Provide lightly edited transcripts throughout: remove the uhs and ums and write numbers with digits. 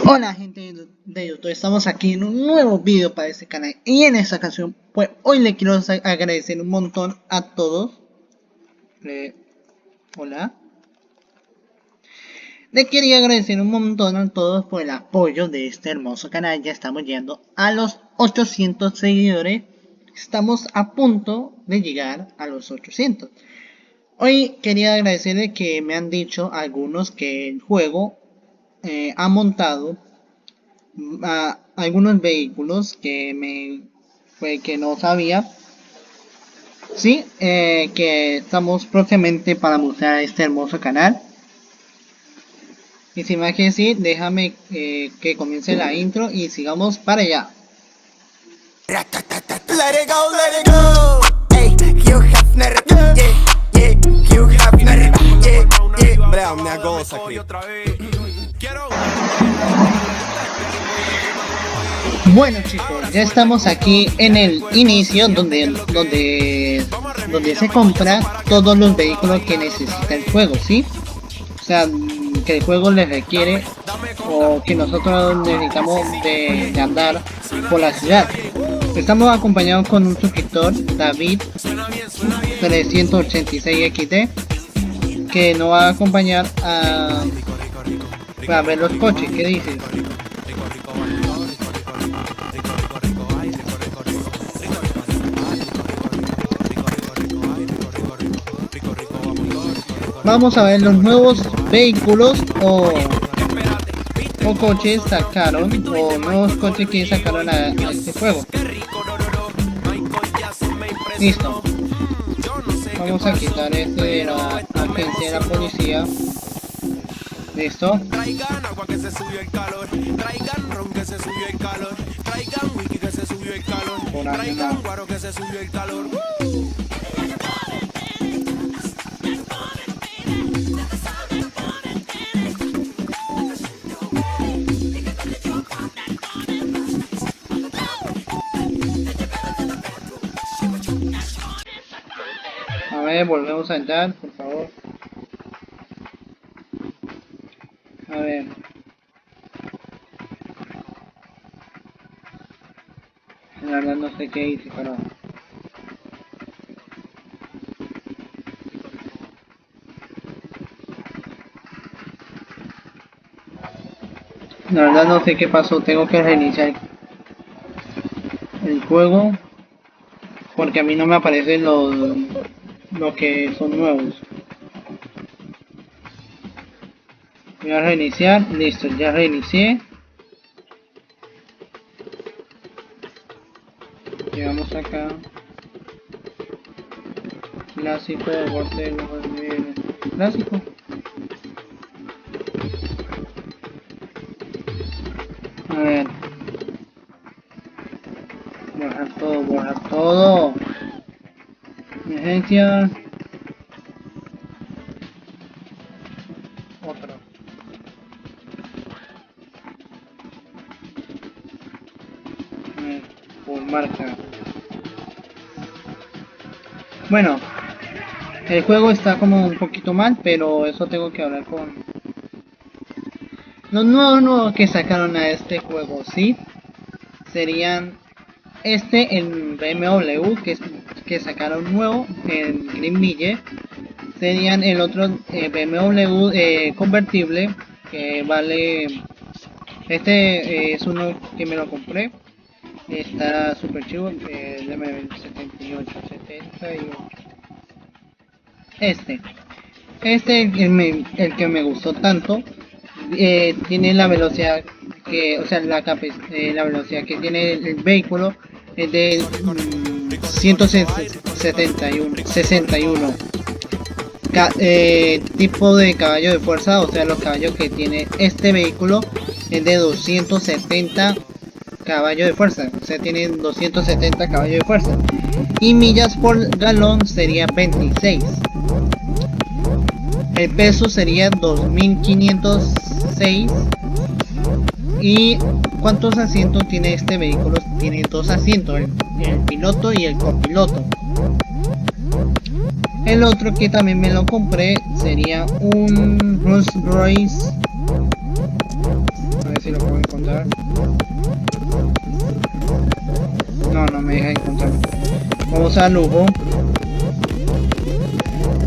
Hola gente de YouTube, estamos aquí en un nuevo video para este canal y en esta ocasión pues hoy le quiero agradecer un montón a todos. Hola. Le quería agradecer un montón a todos por el apoyo de este hermoso canal. Ya estamos llegando a los 800 seguidores. Estamos a punto de llegar a los 800. Hoy quería agradecerle que me han dicho algunos que el juego ha montado a algunos vehículos que no sabía. Sí, que estamos próximamente para mostrar este hermoso canal. Y sin más que decir, déjame que comience la intro y sigamos para allá. Let it go, let it go. Ey, Hugh Hefner, yeah, yeah, Hugh Hefner, yeah, yeah. Brea, me hago aquí. Bueno chicos, ya estamos aquí en el inicio donde se compra todos los vehículos que necesita el juego, ¿sí? O sea, que el juego les requiere o que nosotros necesitamos de andar por la ciudad. Estamos acompañados con un suscriptor, David 386 XD, que nos va a acompañar para ver los coches. ¿Qué dices? Vamos a ver los nuevos vehículos o coches sacaron, o nuevos coches que sacaron a este juego. Listo. Vamos a quitar este de la agencia de la policía. Listo. Traigan agua que se subió el calor, traigan ron que se subió el calor, traigan whisky que se subió el calor, traigan guaro que se subió el calor. A ver, volvemos a entrar, por favor. A ver. La verdad no sé qué hice, pero... La verdad no sé qué pasó, tengo que reiniciar el juego. Porque a mí no me aparecen los que son nuevos. Voy a reiniciar, listo, ya reinicié. Llegamos acá. Clásico, clásico. A ver. Borrar todo. Emergencia. Otro. Por marca. Bueno, el juego está como un poquito mal, pero eso tengo que hablar con los nuevos que sacaron a este juego, ¿sí? Serían el BMW que sacaron nuevo en Greenville. Serían el otro BMW convertible que vale, este es uno que me lo compré, está super chivo, déjame 78. El que me gustó tanto, tiene la velocidad que, o sea, la velocidad que tiene el vehículo es de 161 tipo de caballo de fuerza, o sea, los caballos que tiene este vehículo es de 270 caballos de fuerza, o sea, tiene 270 caballos de fuerza, y millas por galón sería 26. El peso sería 2506. ¿Y cuántos asientos tiene este vehículo? Tiene 2 asientos, el piloto y el copiloto. El otro que también me lo compré sería un Rolls Royce A ver si lo puedo encontrar. No, no me deja encontrar. Vamos a lujo.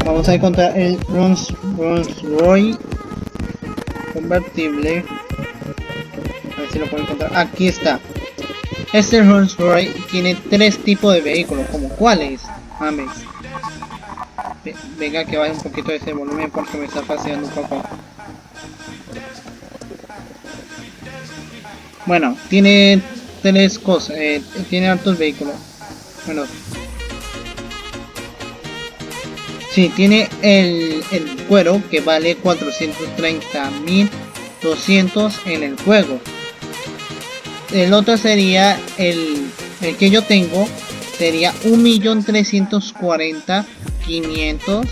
Vamos a encontrar el Rolls Royce convertible. A ver si lo puedo encontrar. Aquí está. Este Rolls Royce tiene 3 tipos de vehículos. ¿Como cuáles? Mames. Venga, que baje un poquito de ese volumen porque me está fastidiando un poco. Bueno, tiene 3 cosas. Tiene altos vehículos. Bueno. Sí, tiene el cuero que vale 430.200 en el juego. El otro sería el que yo tengo, sería 1.340.500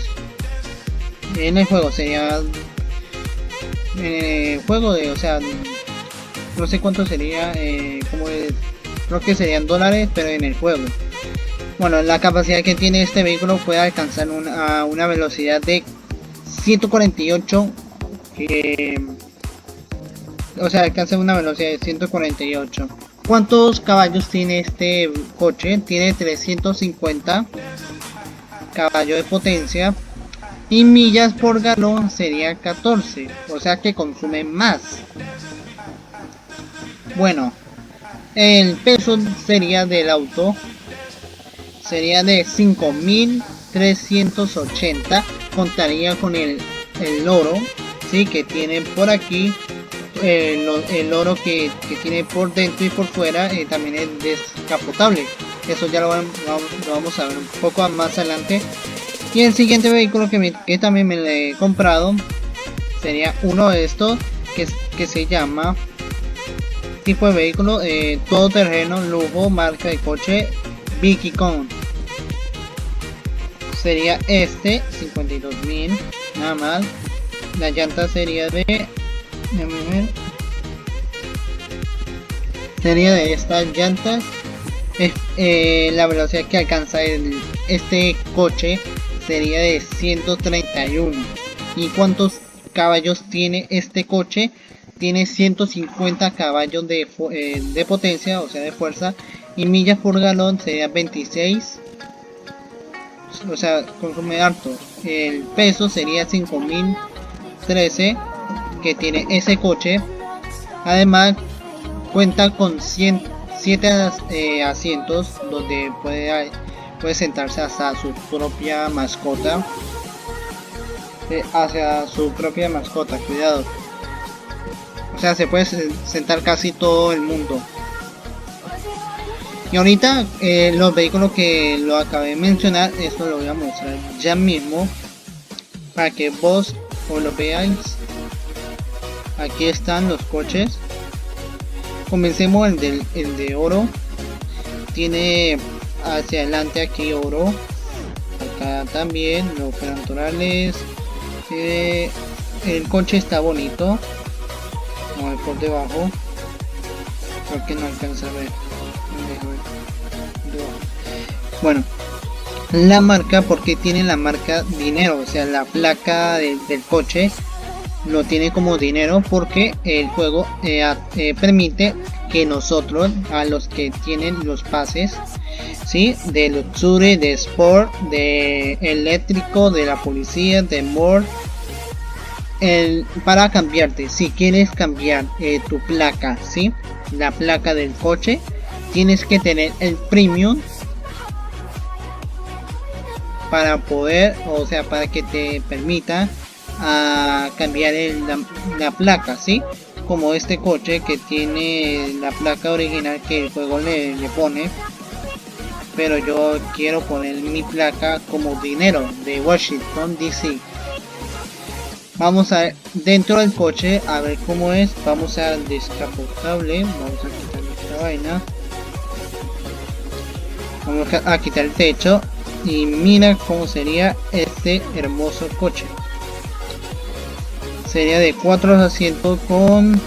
en el juego. Sería juego de, o sea, no sé cuánto sería, creo que serían dólares, pero en el juego. Bueno, la capacidad que tiene este vehículo puede alcanzar a una velocidad de 148, o sea, alcanza una velocidad de 148. ¿Cuántos caballos tiene este coche? Tiene 350 caballos de potencia y millas por galón sería 14, o sea que consume más. Bueno, el peso sería del auto sería de 5.380. Contaría con el oro, ¿sí? Que tiene por aquí. El oro que tiene por dentro y por fuera también es descapotable. Eso ya lo vamos a ver un poco más adelante. Y el siguiente vehículo que también me le he comprado sería uno de estos que se llama tipo de vehículo todoterreno lujo, marca de coche Vicky Con. Sería este 52.000, nada más. La llanta sería sería de estas llantas. La velocidad que alcanza este coche sería de 131. ¿Y cuántos caballos tiene este coche? Tiene 150 caballos de potencia, o sea de fuerza, y millas por galón sería 26, o sea consume harto. El peso sería 5.013 que tiene ese coche. Además cuenta con 7 asientos donde puede sentarse hasta su propia mascota, cuidado, o sea se puede sentar casi todo el mundo. Y ahorita los vehículos que lo acabé de mencionar, esto lo voy a mostrar ya mismo para que vos lo veáis. Aquí están los coches. Comencemos el de oro. Tiene hacia adelante aquí oro. Acá también los frontonales. El coche está bonito. Vamos a ver por debajo. Creo que no alcanza a ver. Bueno, la marca, porque tiene la marca dinero, o sea la placa del coche lo tiene como dinero, porque el juego permite que nosotros, a los que tienen los pases, ¿sí? De luxury, de sport, de eléctrico, de la policía, de more, para cambiarte, si quieres cambiar tu placa, ¿sí? La placa del coche, tienes que tener el premium para poder, o sea, para que te permita cambiar la placa, ¿sí? Como este coche que tiene la placa original que el juego le pone, pero yo quiero poner mi placa como dinero de Washington DC. Vamos a ver dentro del coche a ver cómo es. Vamos a descapotable, vamos a quitar esta vaina, vamos a quitar el techo y mira cómo sería este hermoso coche. Sería de 4 asientos con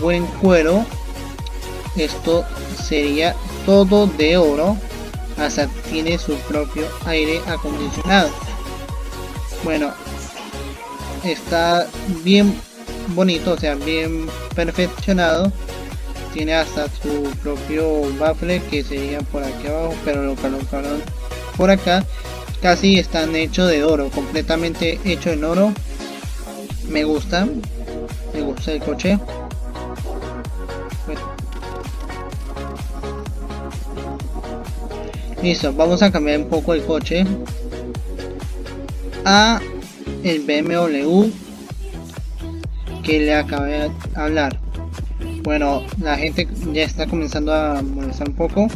buen cuero. Esto sería todo de oro, hasta tiene su propio aire acondicionado. Bueno, está bien bonito, o sea, bien perfeccionado. Tiene hasta su propio baffle que sería por aquí abajo, pero lo colocaron por acá. Casi están hechos de oro, completamente hecho en oro. Me gusta el coche. Listo, vamos a cambiar un poco el coche a el BMW que le acabé de hablar. Bueno, la gente ya está comenzando a molestar un poco.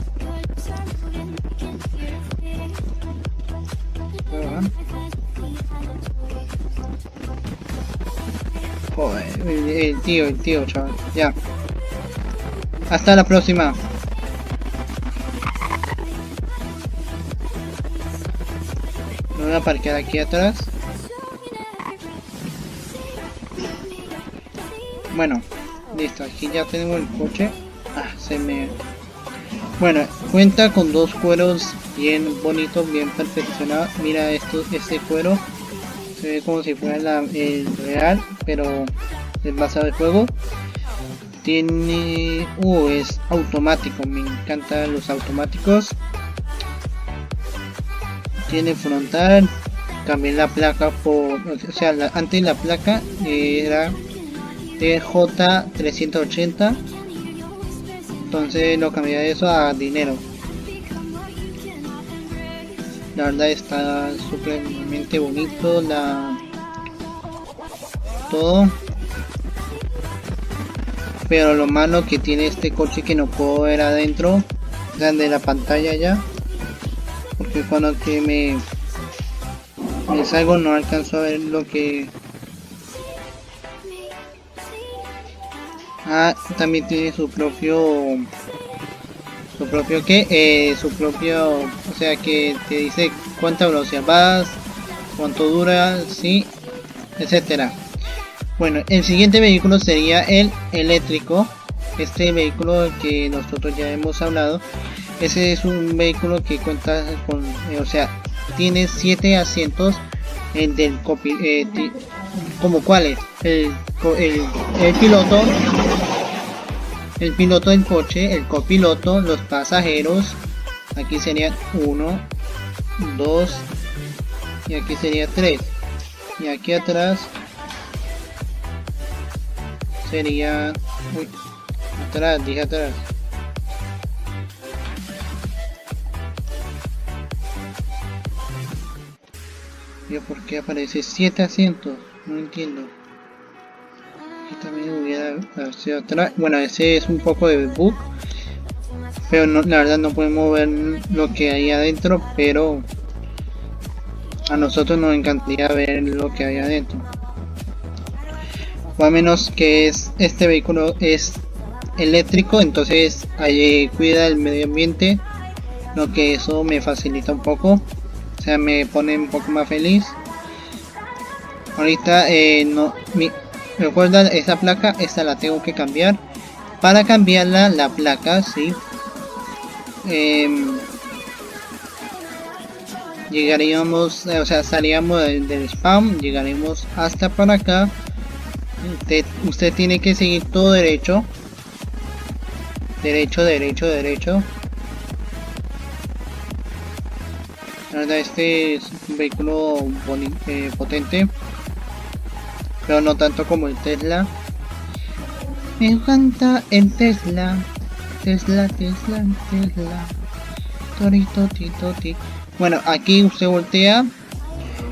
Joder, el tío, chaval. Ya. Hasta la próxima. Me voy a parquear aquí atrás. Bueno, listo, aquí ya tenemos el coche. Bueno, cuenta con dos cueros bien bonitos, bien perfeccionados. Mira este cuero. Se ve como si fuera el real, pero es basado en juego. Tiene... es automático, me encantan los automáticos. Tiene frontal. Cambié la placa por... O sea, antes la placa era TJ380. Entonces lo cambié de eso a dinero. La verdad está supremamente bonito todo. Pero lo malo que tiene este coche que no puedo ver adentro de la pantalla ya. Porque cuando que me salgo no alcanzo a ver lo que... También tiene su propio, o sea que te dice cuánta velocidad vas, cuánto dura, sí, etcétera. Bueno, el siguiente vehículo sería el eléctrico. Este vehículo que nosotros ya hemos hablado, ese es un vehículo que cuenta con, o sea, tiene 7 asientos del como cuáles, el piloto, el piloto del coche, el copiloto, los pasajeros, aquí serían 1, 2 y aquí sería 3, y aquí atrás sería, dije atrás. Yo, ¿por qué aparece 7 asientos? No entiendo. Aquí también hubiera sido atrás. Bueno, ese es un poco de bug, pero no, la verdad no podemos ver lo que hay adentro, pero a nosotros nos encantaría ver lo que hay adentro. O a menos que este vehículo es eléctrico, entonces ahí cuida el medio ambiente, lo que eso me facilita un poco, o sea, me pone un poco más feliz. Ahorita recuerda esa placa, esta la tengo que cambiar. Para cambiarla, la placa, sí, llegaríamos, o sea, salíamos del spam, llegaremos hasta para acá. Usted tiene que seguir todo derecho, derecho. La verdad, este es un vehículo potente, pero no tanto como el Tesla. Me encanta el Tesla. Toti. Bueno, aquí usted voltea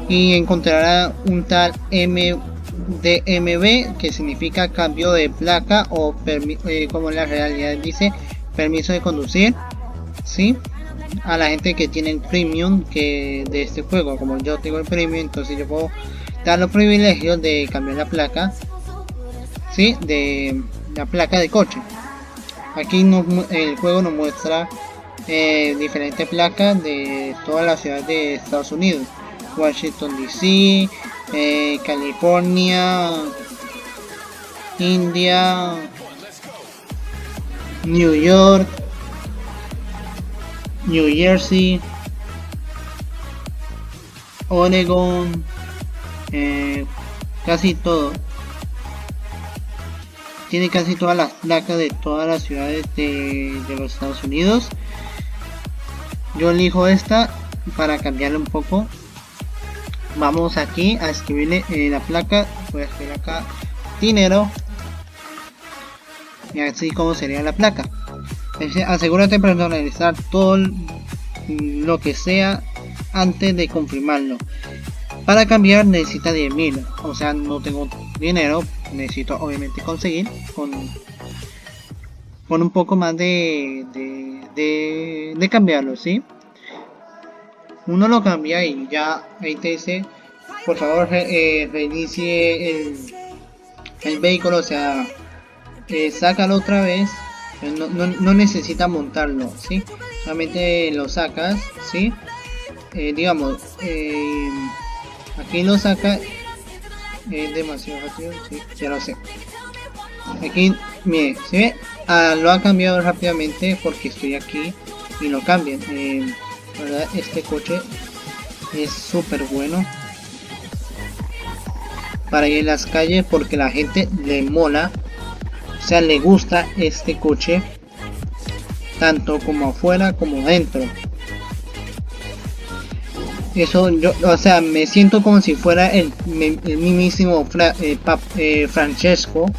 y encontrará un tal MDMB, que significa cambio de placa, o como en la realidad dice, permiso de conducir, ¿sí? A la gente que tiene el premium de este juego. Como yo tengo el premium, entonces yo puedo dar los privilegios de cambiar la placa, ¿sí? De la placa de coche. Aquí el juego nos muestra diferentes placas de todas las ciudades de Estados Unidos: Washington DC, California, India, New York, New Jersey, Oregon, casi todo. tiene casi todas las placas de todas las ciudades de los Estados Unidos. Yo elijo esta para cambiarle un poco. Vamos aquí a escribirle la placa. Voy a escribir acá dinero. Y así como sería la placa. Asegúrate de personalizar todo lo que sea antes de confirmarlo. Para cambiar necesita 10.000. O sea, no tengo dinero. Necesito obviamente conseguir con un poco más de cambiarlo, ¿sí? Uno lo cambia y ya ahí te dice, por favor reinicie el vehículo, o sea, sácalo otra vez. No necesita montarlo, ¿sí? Solamente lo sacas, ¿sí? Digamos, aquí lo saca. Es demasiado rápido, sí, ya lo sé. Aquí, mire, ¿se ve? Lo ha cambiado rápidamente porque estoy aquí y lo cambian. ¿Verdad? Este coche es súper bueno para ir en las calles porque la gente le mola, o sea, le gusta este coche tanto como afuera como dentro. Eso yo, o sea, me siento como si fuera el mismísimo Francesco,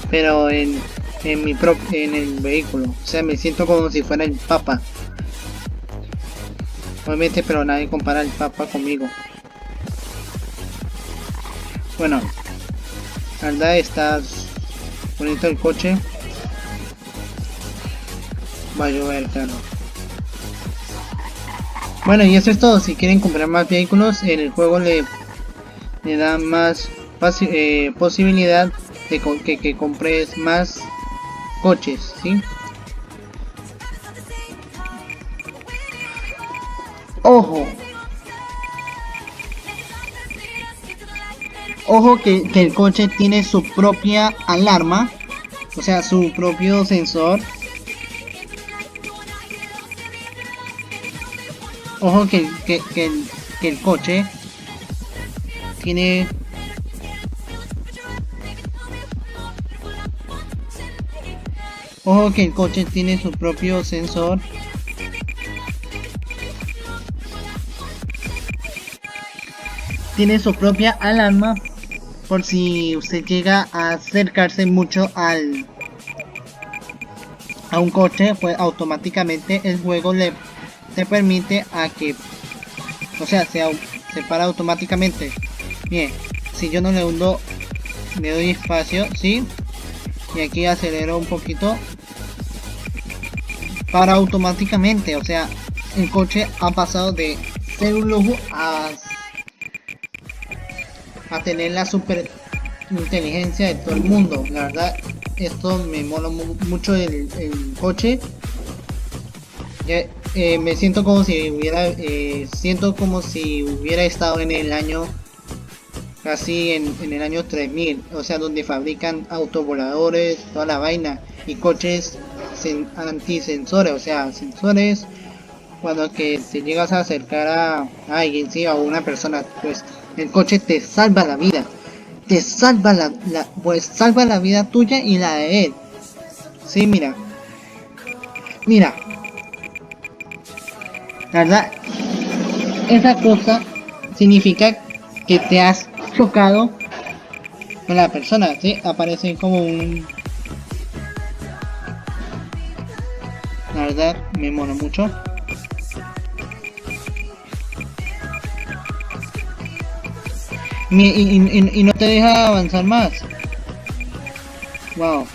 pero en el vehículo. O sea, me siento como si fuera el Papa. Obviamente, pero nadie compara el Papa conmigo. Bueno, la verdad está bonito el coche. Va a llover, claro. Bueno, y eso es todo. Si quieren comprar más vehículos, en el juego le da más posibilidad de que compres más coches, ¿sí? Ojo que el coche tiene su propia alarma, o sea, su propio sensor. Ojo que el coche tiene su propio sensor. Tiene su propia alarma por si usted llega a acercarse mucho a un coche, pues automáticamente el juego te permite a que, o sea, se para automáticamente. Bien, si yo no le hundo, le doy espacio, ¿sí? Y aquí acelero un poquito, para automáticamente. O sea, el coche ha pasado de ser un lujo a tener la super inteligencia de todo el mundo. La verdad, esto me mola mucho el coche. Ya, me siento como si hubiera estado en el año casi en el año 3000, o sea, donde fabrican autovoladores, toda la vaina, y coches antisensores, o sea, sensores cuando que te llegas a acercar a alguien, sí, a una persona, pues el coche te salva la vida, te salva pues salva la vida tuya y la de él. Sí, mira, la verdad, esa cosa significa que te has chocado con la persona, ¿sí? Aparece como un... La verdad, me mola mucho. Y no te deja avanzar más. Wow.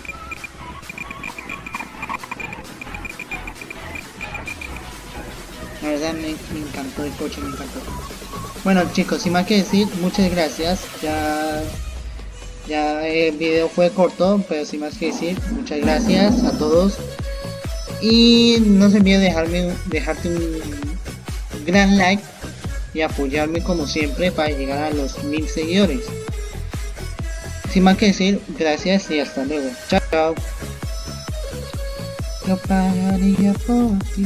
La verdad me encantó el coche, me encantó. Bueno chicos, sin más que decir, muchas gracias. Ya el video fue corto, pero sin más que decir, muchas gracias a todos. Y no se olviden dejarte un gran like y apoyarme como siempre para llegar a los 1000 seguidores. Sin más que decir, gracias y hasta luego. Chao, chao. Yo pagaría por ti.